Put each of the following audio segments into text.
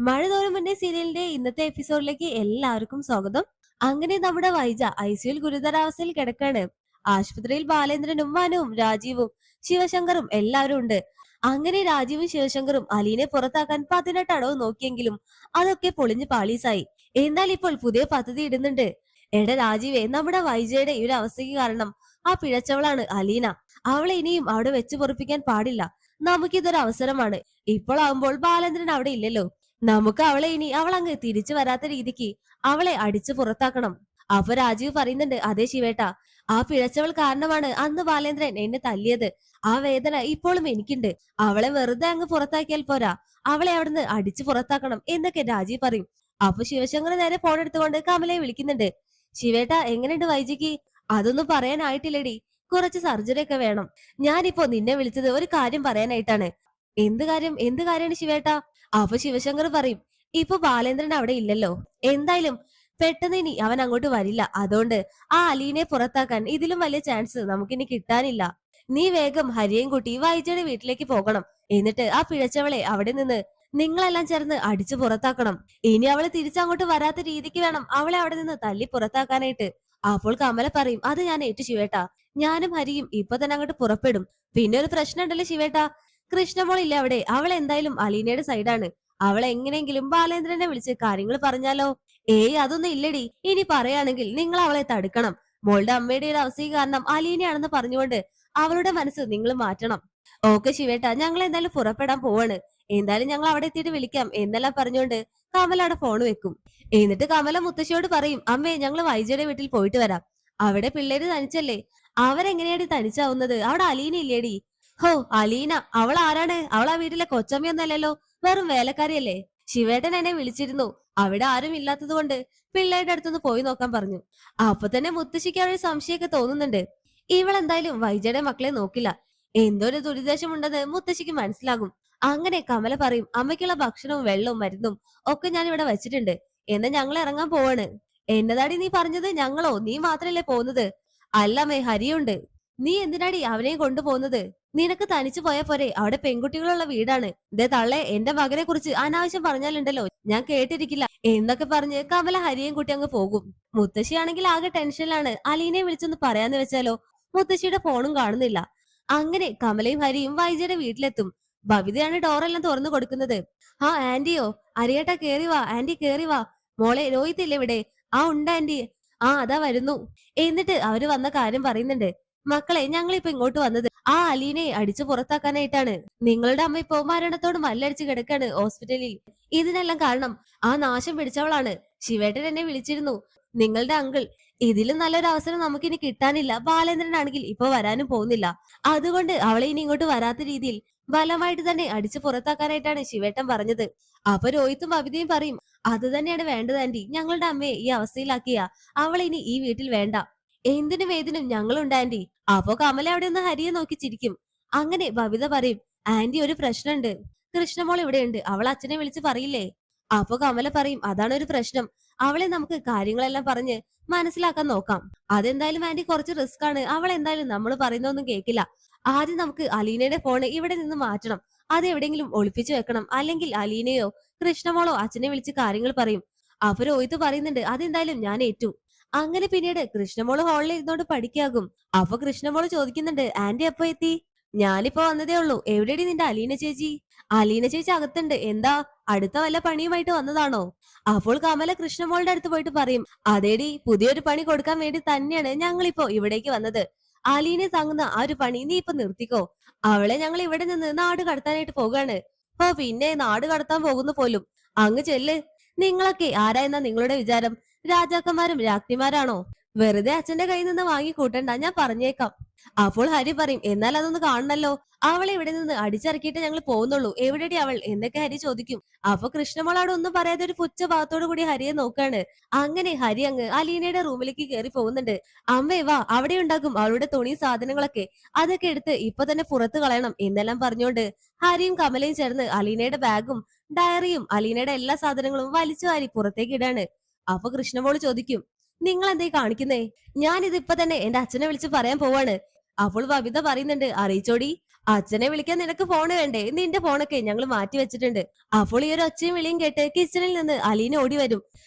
മഴ തോറും മുന്നേ സീരിയലിന്റെ ഇന്നത്തെ എപ്പിസോഡിലേക്ക് എല്ലാവർക്കും സ്വാഗതം. അങ്ങനെ നമ്മുടെ വൈജ ഐസിയുൽ ഗുരുതരാവസ്ഥയിൽ കിടക്കാണ്. ആശുപത്രിയിൽ ബാലേന്ദ്രനും മനുവും രാജീവും ശിവശങ്കറും എല്ലാവരും ഉണ്ട്. അങ്ങനെ രാജീവും ശിവശങ്കറും അലീനെ പുറത്താക്കാൻ 18 അടവ് നോക്കിയെങ്കിലും അതൊക്കെ പൊളിഞ്ഞ് പാളീസായി. എന്നാൽ ഇപ്പോൾ പുതിയ പദ്ധതി ഇടുന്നുണ്ട്. എടാ രാജീവേ, നമ്മുടെ വൈജയുടെ ഈ ഒരു അവസ്ഥയ്ക്ക് കാരണം ആ പിഴച്ചവളാണ് അലീന. അവളെ ഇനിയും അവിടെ വെച്ച് പൊറിപ്പിക്കാൻ പാടില്ല. നമുക്കിതൊരു അവസരമാണ്. ഇപ്പോഴാവുമ്പോൾ ബാലേന്ദ്രൻ അവിടെ ഇല്ലല്ലോ. നമുക്ക് അവളെ ഇനി അവളങ്ങ് തിരിച്ചു വരാത്ത രീതിക്ക് അവളെ അടിച്ചു പുറത്താക്കണം. അപ്പൊ രാജീവ് പറയുന്നുണ്ട്, അതെ ശിവേട്ട, ആ പിഴച്ചവൾ കാരണമാണ് അന്ന് ബാലേന്ദ്രൻ എന്നെ തല്ലിയത്. ആ വേദന ഇപ്പോഴും എനിക്കുണ്ട്. അവളെ വെറുതെ അങ്ങ് പുറത്താക്കിയാൽ പോരാ, അവളെ അവിടുന്ന് അടിച്ചു പുറത്താക്കണം എന്നൊക്കെ രാജീവ് പറയും. അപ്പൊ ശിവശങ്കർ നേരെ ഫോൺ എടുത്തുകൊണ്ട് കമലയെ വിളിക്കുന്നുണ്ട്. ശിവേട്ട, എങ്ങനെയുണ്ട് വൈജിക്ക്? അതൊന്നും പറയാനായിട്ടില്ലടി, കുറച്ച് സർജറി ഒക്കെ വേണം. ഞാനിപ്പോ നിന്നെ വിളിച്ചത് ഒരു കാര്യം പറയാനായിട്ടാണ്. എന്ത് കാര്യം? എന്ത് കാര്യമാണ് ശിവേട്ട? അപ്പൊ ശിവശങ്കർ പറയും, ഇപ്പൊ ബാലേന്ദ്രൻ അവിടെ ഇല്ലല്ലോ. എന്തായാലും പെട്ടെന്ന് ഇനി അവൻ അങ്ങോട്ട് വരില്ല. അതുകൊണ്ട് ആ അലീനെ പുറത്താക്കാൻ ഇതിലും വലിയ ചാൻസ് നമുക്കിനി കിട്ടാനില്ല. നീ വേഗം ഹരിയേം കൂട്ടി വൈജയുടെ വീട്ടിലേക്ക് പോകണം. എന്നിട്ട് ആ പിഴച്ചവളെ അവിടെ നിന്ന് നിങ്ങളെല്ലാം ചേർന്ന് അടിച്ചു പുറത്താക്കണം. ഇനി അവള് തിരിച്ചങ്ങോട്ട് വരാത്ത രീതിക്ക് വേണം അവളെ അവിടെ നിന്ന് തല്ലി പുറത്താക്കാനായിട്ട്. അപ്പോൾ കമല പറയും, അത് ഞാൻ ഏറ്റു ശിവേട്ടാ. ഞാനും ഹരിയും ഇപ്പൊ തന്നെ അങ്ങോട്ട് പുറപ്പെടും. പിന്നെ ഒരു പ്രശ്നം ഉണ്ടല്ലോ ശിവേട്ടാ, കൃഷ്ണമോളില്ലേ അവിടെ? അവൾ എന്തായാലും അലീനയുടെ സൈഡാണ്. അവൾ എങ്ങനെയെങ്കിലും ബാലേന്ദ്രനെ വിളിച്ച് കാര്യങ്ങൾ പറഞ്ഞാലോ? ഏയ്, അതൊന്നും ഇല്ലടി. ഇനി പറയാണെങ്കിൽ നിങ്ങൾ അവളെ തടുക്കണം. മോളുടെ അമ്മയുടെ ഒരു അവസ്ഥ കാരണം അലീനയാണെന്ന് പറഞ്ഞുകൊണ്ട് അവളുടെ മനസ്സ് നിങ്ങൾ മാറ്റണം. ഓക്കെ ശിവേട്ട, ഞങ്ങൾ എന്തായാലും പുറപ്പെടാൻ പോവാണ്. എന്തായാലും ഞങ്ങൾ അവിടെ എത്തിയിട്ട് വിളിക്കാം എന്നെല്ലാം പറഞ്ഞുകൊണ്ട് കമല അവിടെ ഫോൺ വെക്കും. എന്നിട്ട് കമല മുത്തശ്ശിയോട് പറയും, അമ്മേ, ഞങ്ങൾ വൈജയുടെ വീട്ടിൽ പോയിട്ട് വരാം. അവിടെ പിള്ളേര് തനിച്ചല്ലേ. അവരെങ്ങനെയാടി തനിച്ചാവുന്നത്? അവിടെ അലീന ഇല്ലേടി? ഹോ, അലീന അവൾ ആരാണ്? അവൾ ആ വീട്ടിലെ കൊച്ചമ്മയൊന്നല്ലല്ലോ, വെറും വേലക്കാരിയല്ലേ. ശിവേട്ടൻ എന്നെ വിളിച്ചിരുന്നു. അവിടെ ആരും ഇല്ലാത്തത് കൊണ്ട് പിള്ളേരുടെ അടുത്തൊന്ന് പോയി നോക്കാൻ പറഞ്ഞു. അപ്പൊ തന്നെ മുത്തശ്ശിക്ക് ഒരു സംശയമൊക്കെ തോന്നുന്നുണ്ട്. ഇവളെന്തായാലും വൈജയുടെ മക്കളെ നോക്കില്ല. എന്തോ ഒരു ദുരിതാശമുണ്ടെന്ന് മുത്തശ്ശിക്ക് മനസ്സിലാകും. അങ്ങനെ കമല പറയും, അമ്മയ്ക്കുള്ള ഭക്ഷണവും വെള്ളവും മരുന്നും ഒക്കെ ഞാൻ ഇവിടെ വെച്ചിട്ടുണ്ട്. എന്നാ ഞങ്ങൾ ഇറങ്ങാൻ പോവാണ്. എന്നതാടി നീ പറഞ്ഞത്? ഞങ്ങളോ? നീ മാത്രല്ലേ പോകുന്നത്? അല്ലമ്മേ, ഹരിയുണ്ട്. നീ എന്തിനാടി അവനെയും കൊണ്ടുപോകുന്നത്? നിനക്ക് തനിച്ചു പോയാ പോരെ? അവിടെ പെൺകുട്ടികളുള്ള വീടാണ്. ദേ തള്ളെ, എന്റെ മകനെ കുറിച്ച് അനാവശ്യം പറഞ്ഞാലുണ്ടല്ലോ ഞാൻ കേട്ടിരിക്കില്ല എന്നൊക്കെ പറഞ്ഞ് കമല ഹരിയേയും കൂട്ടി അങ്ങ് പോകും. മുത്തശ്ശിയാണെങ്കിൽ ആകെ ടെൻഷനിലാണ്. അലീനെ വിളിച്ചൊന്ന് പറയാന്ന് വെച്ചാലോ, മുത്തശ്ശിയുടെ ഫോണും കാണുന്നില്ല. അങ്ങനെ കമലയും ഹരിയും വൈജയുടെ വീട്ടിലെത്തും. ബബിതയാണ് ഡോറെല്ലാം തുറന്നു കൊടുക്കുന്നത്. ആ ആന്റിയോ? അരിയേട്ടാ, കേറി വാ ആന്റി, കേറി വാ. മോളെ, രോഹിത് ഇല്ലേ ഇവിടെ? ആ ഉണ്ട് ആന്റി. ആ അതാ വരുന്നു. എന്നിട്ട് അവര് വന്ന കാര്യം പറയുന്നുണ്ട്. മക്കളെ, ഞങ്ങളിപ്പോ ഇങ്ങോട്ട് വന്നത് ആ അലീനയെ അടിച്ചു പുറത്താക്കാനായിട്ടാണ്. നിങ്ങളുടെ അമ്മ ഇപ്പോ മരണത്തോട് മല്ലടിച്ച് കിടക്കാണ് ഹോസ്പിറ്റലിൽ. ഇതിനെല്ലാം കാരണം ആ നാശം പിടിച്ചവളാണ്. ശിവേട്ടൻ എന്നെ വിളിച്ചിരുന്നു. നിങ്ങളുടെ അങ്കിൾ, ഇതിലും നല്ലൊരു അവസരം നമുക്കിനി കിട്ടാനില്ല. ബാലേന്ദ്രനാണെങ്കിൽ ഇപ്പൊ വരാനും പോകുന്നില്ല. അതുകൊണ്ട് അവളെ ഇനി ഇങ്ങോട്ട് വരാത്ത രീതിയിൽ ബലമായിട്ട് തന്നെ അടിച്ചു പുറത്താക്കാനായിട്ടാണ് ശിവേട്ടൻ പറഞ്ഞത്. അപ്പൊ രോഹിത്തും ബബിതയും പറയും, അത് തന്നെയാണ് വേണ്ടത് ആന്റി. ഞങ്ങളുടെ അമ്മയെ ഈ അവസ്ഥയിലാക്കിയ അവളെ ഇനി ഈ വീട്ടിൽ വേണ്ട. എന്തിനും ഏതിനും ഞങ്ങളുണ്ട് ആന്റി. അപ്പൊ കമല അവിടെ ഒന്ന് ഹരിയെ നോക്കി ചിരിക്കും. അങ്ങനെ ബബിത പറയും, ആന്റി, ഒരു പ്രശ്നമുണ്ട്. കൃഷ്ണമോൾ ഇവിടെയുണ്ട്. അവൾ അച്ഛനെ വിളിച്ച് പറയില്ലേ? അപ്പൊ കമല പറയും, അതാണ് ഒരു പ്രശ്നം. അവളെ നമുക്ക് കാര്യങ്ങളെല്ലാം പറഞ്ഞ് മനസ്സിലാക്കാൻ നോക്കാം. അതെന്തായാലും ആന്റി കുറച്ച് റിസ്ക് ആണ്. അവൾ എന്തായാലും നമ്മൾ പറയുന്നൊന്നും കേൾക്കില്ല. ആദ്യം നമുക്ക് അലീനയുടെ ഫോണ് ഇവിടെ നിന്ന് മാറ്റണം. അത് എവിടെയെങ്കിലും ഒളിപ്പിച്ചു വെക്കണം. അല്ലെങ്കിൽ അലീനയോ കൃഷ്ണമോളോ അച്ഛനെ വിളിച്ച് കാര്യങ്ങൾ പറയും. അപ്പൊ രോഹിത് പറയുന്നുണ്ട്, അതെന്തായാലും ഞാൻ ഏറ്റു. അങ്ങനെ പിന്നീട് കൃഷ്ണമോള് ഹാളിൽ ഇരുന്നോണ്ട് പഠിക്കാകും. അപ്പൊ കൃഷ്ണമോള് ചോദിക്കുന്നുണ്ട്, ആന്റി എപ്പോ എത്തി? ഞാനിപ്പോ വന്നതേ ഉള്ളൂ. എവിടെയാണ് നിന്റെ അലീന ചേച്ചി? അലീന ചേച്ചി അകത്തുണ്ട്. എന്താ, അടുത്ത വല്ല പണിയുമായിട്ട് വന്നതാണോ? അപ്പോൾ കമല കൃഷ്ണമോളുടെ അടുത്ത് പോയിട്ട് പറയും, അതേടി, പുതിയൊരു പണി കൊടുക്കാൻ വേണ്ടി തന്നെയാണ് ഞങ്ങളിപ്പോ ഇവിടേക്ക് വന്നത്. അലീനെ താങ്ങുന്ന ആ ഒരു പണി നീ ഇപ്പൊ നിർത്തിക്കോ. അവളെ ഞങ്ങൾ ഇവിടെ നിന്ന് നാട് കടത്താനായിട്ട് പോകാണ്. ഓ പിന്നെ നാട് കടത്താൻ പോകുന്നു പോലും. അങ്ങ് ചെല്ല്. നിങ്ങളൊക്കെ ആരായെന്നാ നിങ്ങളുടെ വിചാരം? രാജാക്കന്മാരും രാജ്ഞിമാരാണോ? വെറുതെ അച്ഛന്റെ കയ്യിൽ നിന്ന് വാങ്ങി കൂട്ടണ്ട, ഞാൻ പറഞ്ഞേക്കാം. അപ്പോൾ ഹരി പറയും, എന്നാൽ അതൊന്ന് കാണണല്ലോ. അവളെ ഇവിടെ നിന്ന് അടിച്ചിറക്കിയിട്ട് ഞങ്ങൾ പോകുന്നുള്ളൂ. എവിടെടി അവൾ എന്നൊക്കെ ഹരി ചോദിക്കും. അപ്പൊ കൃഷ്ണമോളോട് ഒന്നും പറയാതെ ഒരു പുച്ഛഭാവത്തോടു കൂടി ഹരിയെ നോക്കാണ്. അങ്ങനെ ഹരി അങ്ങ് അലീനയുടെ റൂമിലേക്ക് കയറി പോകുന്നുണ്ട്. അമ്മേ വാ, അവിടെ ഉണ്ടാകും അവളുടെ തുണി സാധനങ്ങളൊക്കെ. അതൊക്കെ എടുത്ത് ഇപ്പൊ തന്നെ പുറത്ത് കളയണം എന്നെല്ലാം പറഞ്ഞുകൊണ്ട് ഹരിയും കമലയും ചേർന്ന് അലീനയുടെ ബാഗും ഡയറിയും അലീനയുടെ എല്ലാ സാധനങ്ങളും വലിച്ചു വാരി പുറത്തേക്ക് ഇടാണ്. അപ്പൊ കൃഷ്ണമോള് ചോദിക്കും, നിങ്ങൾ എന്തേ കാണിക്കുന്നേ? ഞാൻ ഇതിപ്പോ തന്നെ എന്റെ അച്ഛനെ വിളിച്ച് പറയാൻ പോവാണ്. അപ്പോൾ ബബിത പറയുന്നുണ്ട്, അറിയിച്ചോടി. അച്ഛനെ വിളിക്കാൻ നിനക്ക് ഫോണ് വേണ്ടേ? നിന്റെ ഫോണൊക്കെ ഞങ്ങൾ മാറ്റി വെച്ചിട്ടുണ്ട്. അപ്പോൾ ഈ ഒരു ഒച്ചയും വിളിയും കേട്ട് കിച്ചണിൽ നിന്ന് അലീന ഓടി വരും.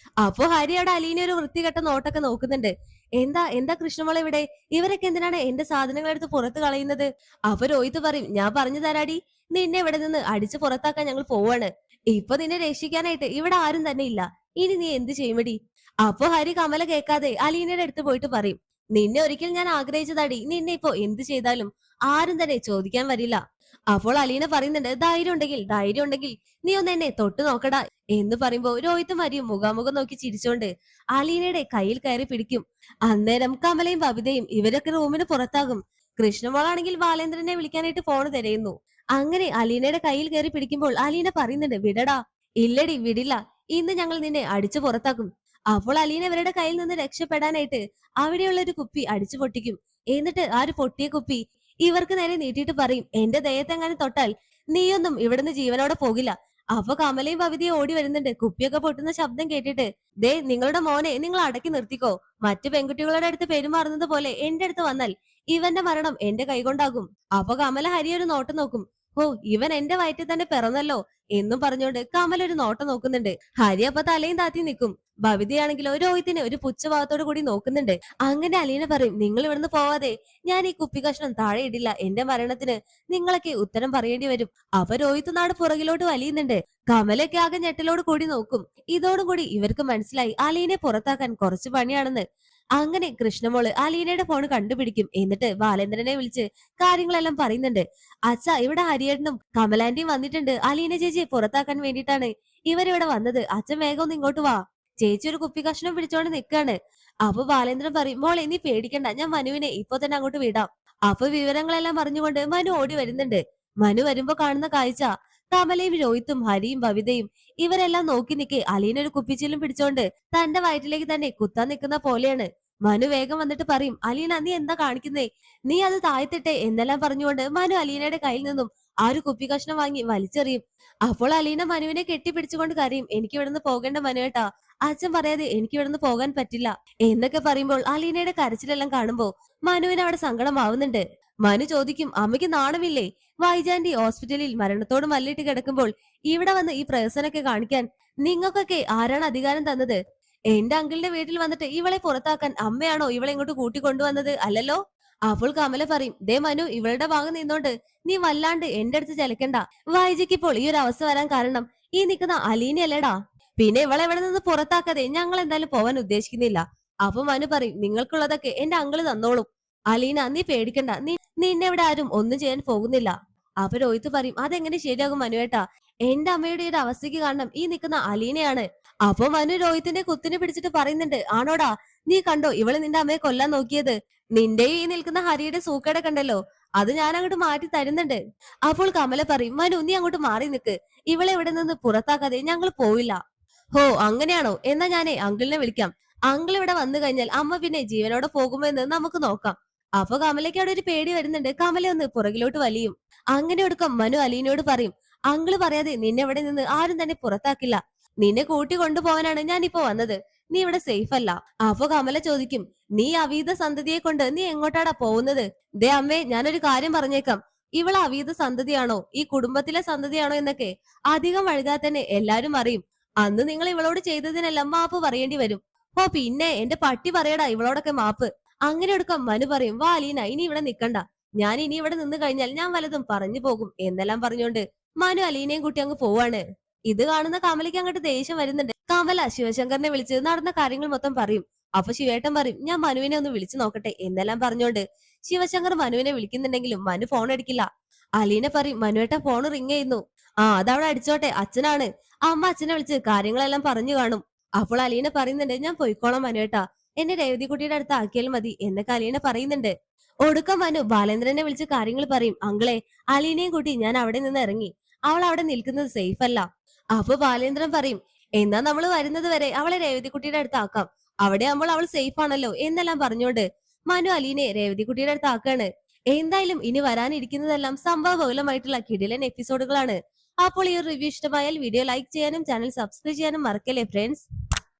അപ്പോ ഹരി അവിടെ അലീന ഒരു വൃത്തികെട്ട നോട്ടൊക്കെ നോക്കുന്നുണ്ട്. എന്താ എന്താ കൃഷ്ണമോളെ ഇവിടെ? ഇവരൊക്കെ എന്തിനാണ് എന്റെ സാധനങ്ങൾ എടുത്ത് പുറത്ത് കളയുന്നത്? അപ്പൊ രോഹിത് പറയും, ഞാൻ പറഞ്ഞു തരാടി, നിന്നെ ഇവിടെ നിന്ന് അടിച്ച് പുറത്താക്കാൻ ഞങ്ങൾ പോവാണ്. ഇപ്പൊ നിന്നെ രക്ഷിക്കാനായിട്ട് ഇവിടെ ആരും തന്നെ ഇല്ല. ഇനി നീ എന്ത് ചെയ്യുമെടി? അപ്പൊ ഹരി കമല കേൾക്കാതെ അലീനയുടെ അടുത്ത് പോയിട്ട് പറയും, നിന്നെ ഒരിക്കൽ ഞാൻ ആഗ്രഹിച്ചതാടി, നിന്നെ ഇപ്പൊ എന്ത് ചെയ്താലും ആരും തന്നെ ചോദിക്കാൻ വരില്ല. അപ്പോൾ അലീന പറയുന്നുണ്ട്, ധൈര്യം ഉണ്ടെങ്കിൽ നീ ഒന്ന് എന്നെ തൊട്ട് നോക്കടാ എന്ന് പറയുമ്പോ രോഹിത്തും ഹരിയും മുഖാമുഖം നോക്കി ചിരിച്ചോണ്ട് അലീനയുടെ കയ്യിൽ കയറി പിടിക്കും. അന്നേരം കമലയും ബബിതയും ഇവരൊക്കെ റൂമിന് പുറത്താകും. കൃഷ്ണമോളാണെങ്കിൽ ബാലേന്ദ്രനെ വിളിക്കാനായിട്ട് ഫോൺ തിരയുന്നു. അങ്ങനെ അലീനയുടെ കയ്യിൽ കയറി പിടിക്കുമ്പോൾ അലീന പറയുന്നുണ്ട്, വിടടാ. ഇല്ലടി വിടില്ല, ഇന്ന് ഞങ്ങൾ നിന്നെ അടിച്ചു പുറത്താക്കും. അപ്പോൾ അലീന ഇവരുടെ കയ്യിൽ നിന്ന് രക്ഷപ്പെടാനായിട്ട് അവിടെയുള്ള ഒരു കുപ്പി അടിച്ചു പൊട്ടിക്കും. എന്നിട്ട് ആ ഒരു പൊട്ടിയ കുപ്പി ഇവർക്ക് നേരെ നീട്ടിയിട്ട് പറയും, എന്റെ ദേഹത്തെങ്ങാനും തൊട്ടാൽ നീയൊന്നും ഇവിടുന്ന് ജീവനോടെ പോകില്ല. അപ്പൊ കമലയും ഭവിതയും ഓടി വരുന്നുണ്ട്. കുപ്പിയൊക്കെ പൊട്ടുന്ന ശബ്ദം കേട്ടിട്ട്, ദേ നിങ്ങളുടെ മോനെ നിങ്ങൾ അടക്കി നിർത്തിക്കോ. മറ്റു പെൺകുട്ടികളുടെ അടുത്ത് പെരുമാറുന്നത് പോലെ എന്റെ അടുത്ത് വന്നാൽ ഇവന്റെ മരണം എന്റെ കൈകൊണ്ടാകും. അപ്പൊ കമല ഹരിയെ ഒരു നോട്ടം നോക്കും. ഓ, ഇവൻ എന്റെ വയറ്റിൽ തന്നെ പിറന്നല്ലോ എന്നും പറഞ്ഞുകൊണ്ട് കമൽ ഒരു നോട്ടം നോക്കുന്നുണ്ട്. ഹരി അപ്പൊ തലയും താത്തി നിൽക്കും. ഭവിതയാണെങ്കിലോ രോഹിത്തിനെ ഒരു പുച്ഛഭാവത്തോടു കൂടി നോക്കുന്നുണ്ട്. അങ്ങനെ അലീന പറയും, നിങ്ങൾ ഇവിടുന്ന് പോവാതെ ഞാൻ ഈ കുപ്പി കഷ്ണം താഴെ ഇടില്ല. എന്റെ മരണത്തിന് നിങ്ങളൊക്കെ ഉത്തരം പറയേണ്ടി വരും. അപ്പൊ രോഹിത്ത് നാട് പുറകിലോട്ട് വലിയുന്നുണ്ട്. കമലൊക്കെ ആകെ ഞെട്ടലോട് കൂടി നോക്കും. ഇതോടുകൂടി ഇവർക്ക് മനസ്സിലായി അലീനെ പുറത്താക്കാൻ കുറച്ച് പണിയാണെന്ന്. അങ്ങനെ കൃഷ്ണമോള് അലീനയുടെ ഫോൺ കണ്ടുപിടിക്കും. എന്നിട്ട് ബാലേന്ദ്രനെ വിളിച്ച് കാര്യങ്ങളെല്ലാം പറയുന്നുണ്ട്. അച്ഛാ, ഇവിടെ ഹരിയേട്ടനും കമലാന്റിയും വന്നിട്ടുണ്ട്. അലീന ചേച്ചിയെ പുറത്താക്കാൻ വേണ്ടിയിട്ടാണ് ഇവരിവിടെ വന്നത്. അച്ഛൻ വേഗം ഒന്ന് ഇങ്ങോട്ട് വാ. ചേച്ചി ഒരു കുപ്പി കഷ്ണം പിടിച്ചോണ്ട് നിൽക്കാണ്. അപ്പൊ ബാലേന്ദ്രൻ പറയും, മോളെ നീ പേടിക്കണ്ട, ഞാൻ മനുവിനെ ഇപ്പൊ തന്നെ അങ്ങോട്ട് വിടാം. അപ്പൊ വിവരങ്ങളെല്ലാം അറിഞ്ഞുകൊണ്ട് മനു ഓടി വരുന്നുണ്ട്. മനു വരുമ്പോ കാണുന്ന കാഴ്ച കമലയും രോഹിത്തും ഹരിയും ഭവിതയും ഇവരെല്ലാം നോക്കി നിൽക്കെ അലീന ഒരു കുപ്പിച്ചിലും പിടിച്ചോണ്ട് തന്റെ വയറ്റിലേക്ക് തന്നെ കുത്താൻ നിൽക്കുന്ന പോലെയാണ്. മനു വേഗം വന്നിട്ട് പറയും, അലീന നീ എന്താ കാണിക്കുന്നേ? നീ അത് താഴ്ത്തിട്ടെ എന്നെല്ലാം പറഞ്ഞുകൊണ്ട് മനു അലീനയുടെ കയ്യിൽ നിന്നും ആ ഒരു കുപ്പി കഷ്ണം വാങ്ങി വലിച്ചെറിയും. അപ്പോൾ അലീന മനുവിനെ കെട്ടിപ്പിടിച്ചുകൊണ്ട് കരയും, എനിക്ക് ഇവിടുന്ന് പോകേണ്ട മനുവേട്ടാ, അച്ഛൻ പറയാതെ എനിക്ക് ഇവിടുന്ന് പോകാൻ പറ്റില്ല എന്നൊക്കെ പറയുമ്പോൾ അലീനയുടെ കരച്ചിലെല്ലാം കാണുമ്പോ മനുവിന് അവിടെ സങ്കടമാവുന്നുണ്ട്. മനു ചോദിക്കും, അമ്മയ്ക്ക് നാണമില്ലേ? വൈജാന്റി ഹോസ്പിറ്റലിൽ മരണത്തോട് മല്ലിട്ട് കിടക്കുമ്പോൾ ഇവിടെ വന്ന് ഈ പ്രഹസനൊക്കെ കാണിക്കാൻ നിങ്ങൾക്കൊക്കെ ആരാണ് അധികാരം തന്നത്? എന്റെ അങ്കിളിന്റെ വീട്ടിൽ വന്നിട്ട് ഇവളെ പുറത്താക്കാൻ അമ്മയാണോ ഇവളെ ഇങ്ങോട്ട് കൂട്ടിക്കൊണ്ടുവന്നത്? അല്ലല്ലോ. അപ്പോൾ കമല പറയും, ദേ മനു, ഇവളുടെ ഭാഗം നിന്നോണ്ട് നീ വല്ലാണ്ട് എന്റെ അടുത്ത് ചലക്കണ്ട. വൈജയ്ക്ക് ഇപ്പോൾ ഈ ഒരു അവസ്ഥ വരാൻ കാരണം ഈ നിൽക്കുന്ന അലീനയല്ലേടാ. പിന്നെ ഇവളെ ഇവിടെ നിന്ന് പുറത്താക്കാതെ ഞങ്ങൾ എന്തായാലും പോവാൻ ഉദ്ദേശിക്കുന്നില്ല. അപ്പൊ മനു പറയും, നിങ്ങൾക്കുള്ളതൊക്കെ എന്റെ അങ്കിള് തന്നോളും. അലീന നീ പേടിക്കണ്ട, നിന്നെ ഇവിടെ ആരും ഒന്നും ചെയ്യാൻ പോകുന്നില്ല. അപ്പൊ രോഹിത്ത് പറയും, അതെങ്ങനെ ശരിയാകും മനുവേട്ടാ? എന്റെ അമ്മയുടെ ഒരു അവസ്ഥയ്ക്ക് കാരണം ഈ നിൽക്കുന്ന അലീനയാണ്. അപ്പൊ മനു രോഹിത്തിന്റെ കുത്തിനെ പിടിച്ചിട്ട് പറയുന്നുണ്ട്, ആണോടാ, നീ കണ്ടോ ഇവള് നിന്റെ അമ്മയെ കൊല്ലാൻ നോക്കിയത്? നിന്റെ ഈ നിൽക്കുന്ന ഹരിയുടെ സൂക്കേടെ കണ്ടല്ലോ, അത് ഞാൻ അങ്ങോട്ട് മാറ്റി തരുന്നുണ്ട്. അപ്പോൾ കമല പറയും, മനു നീ അങ്ങോട്ട് മാറി നിൽക്ക്, ഇവളെ ഇവിടെ നിന്ന് പുറത്താക്കാതെ ഞങ്ങൾ പോവില്ല. ഹോ, അങ്ങനെയാണോ? എന്നാ ഞാനേ അങ്കിളിനെ വിളിക്കാം. അങ്കിൾ ഇവിടെ വന്നു കഴിഞ്ഞാൽ അമ്മ പിന്നെ ജീവനോടെ പോകുമോ എന്ന് നമുക്ക് നോക്കാം. അപ്പൊ കമലയ്ക്ക് അവിടെ ഒരു പേടി വരുന്നുണ്ട്. കമല ഒന്ന് പുറകിലോട്ട് വലിയും. അങ്ങനെ ഒടുക്കം മനു അലീനയോട് പറയും, അങ്കിള് പറയാതെ നിന്നെ ഇവിടെ നിന്ന് ആരും തന്നെ പുറത്താക്കില്ല. നിന്നെ കൂട്ടി കൊണ്ടുപോകാനാണ് ഞാൻ ഇപ്പൊ വന്നത്. നീ ഇവിടെ സേഫ് അല്ല. അപ്പൊ കമല ചോദിക്കും, നീ അവീത സന്തതിയെ കൊണ്ട് നീ എങ്ങോട്ടാടാ പോകുന്നത്? ദേ അമ്മേ, ഞാനൊരു കാര്യം പറഞ്ഞേക്കാം. ഇവള് അവീത സന്തതിയാണോ ഈ കുടുംബത്തിലെ സന്തതിയാണോ എന്നൊക്കെ അധികം വഴുകാതെ തന്നെ എല്ലാരും അറിയും. അന്ന് നിങ്ങൾ ഇവളോട് ചെയ്തതിനെല്ലാം മാപ്പ് പറയേണ്ടി വരും. ഓ പിന്നെ എന്റെ പട്ടി പറയടാ ഇവളോടൊക്കെ മാപ്പ്. അങ്ങനെ എടുക്കാം മനു പറയും, വാ അലീന, ഇനി ഇവിടെ നിക്കണ്ട. ഞാൻ ഇനി ഇവിടെ നിന്ന് കഴിഞ്ഞാൽ ഞാൻ വല്ലതും പറഞ്ഞു പോകും എന്നെല്ലാം പറഞ്ഞുകൊണ്ട് മനു അലീനയും കൂട്ടി അങ്ങ് പോവാണ്. ഇത് കാണുന്ന കമലയ്ക്ക് അങ്ങോട്ട് ദേഷ്യം വരുന്നുണ്ട്. കമല ശിവശങ്കറിനെ വിളിച്ച് നടന്ന കാര്യങ്ങൾ മൊത്തം പറയും. അപ്പൊ ശിവേട്ടൻ പറയും, ഞാൻ മനുവിനെ ഒന്ന് വിളിച്ചു നോക്കട്ടെ എന്നെല്ലാം പറഞ്ഞുകൊണ്ട് ശിവശങ്കർ മനുവിനെ വിളിക്കുന്നുണ്ടെങ്കിലും മനു ഫോൺ എടുക്കില്ല. അലീന പറയും, മനുവേട്ടൻ ഫോൺ റിങ് ചെയ്യുന്നു. അതവിടെ അടിച്ചോട്ടെ, അച്ഛനാണ്. അമ്മ അച്ഛനെ വിളിച്ച് കാര്യങ്ങളെല്ലാം പറഞ്ഞു കാണും. അപ്പോൾ അലീന പറയുന്നുണ്ട്, ഞാൻ പോയിക്കോളാം മനുവേട്ടാ, എന്നെ രേവതിക്കുട്ടിയുടെ അടുത്ത് ആക്കിയാൽ മതി എന്നൊക്കെ അലീന പറയുന്നുണ്ട്. ഒടുക്കം മനു ബാലേന്ദ്രനെ വിളിച്ച് കാര്യങ്ങൾ പറയും, അങ്കിളെ, അലീനയും കൂട്ടി ഞാൻ അവിടെ നിന്ന് ഇറങ്ങി. അവൾ അവിടെ നിൽക്കുന്നത് സേഫ് അല്ല. അപ്പൊ ബാലേന്ദ്രൻ പറയും, എന്നാ നമ്മൾ വരുന്നത് വരെ അവളെ രേവതിക്കുട്ടിയുടെ അടുത്ത് ആക്കാം. അവിടെ ആകുമ്പോൾ അവൾ സേഫ് ആണല്ലോ എന്നെല്ലാം പറഞ്ഞുകൊണ്ട് മനു അലീനെ രേവതിക്കുട്ടിയുടെ അടുത്ത് ആക്കാണ്. എന്തായാലും ഇനി വരാനിരിക്കുന്നതെല്ലാം സംഭവബഹുലമായിട്ടുള്ള കിടിലൻ എപ്പിസോഡുകളാണ്. അപ്പോൾ ഈ ഒരു റിവ്യൂ ഇഷ്ടമായാൽ വീഡിയോ ലൈക്ക് ചെയ്യാനും ചാനൽ സബ്സ്ക്രൈബ് ചെയ്യാനും മറക്കല്ലേ ഫ്രണ്ട്സ്.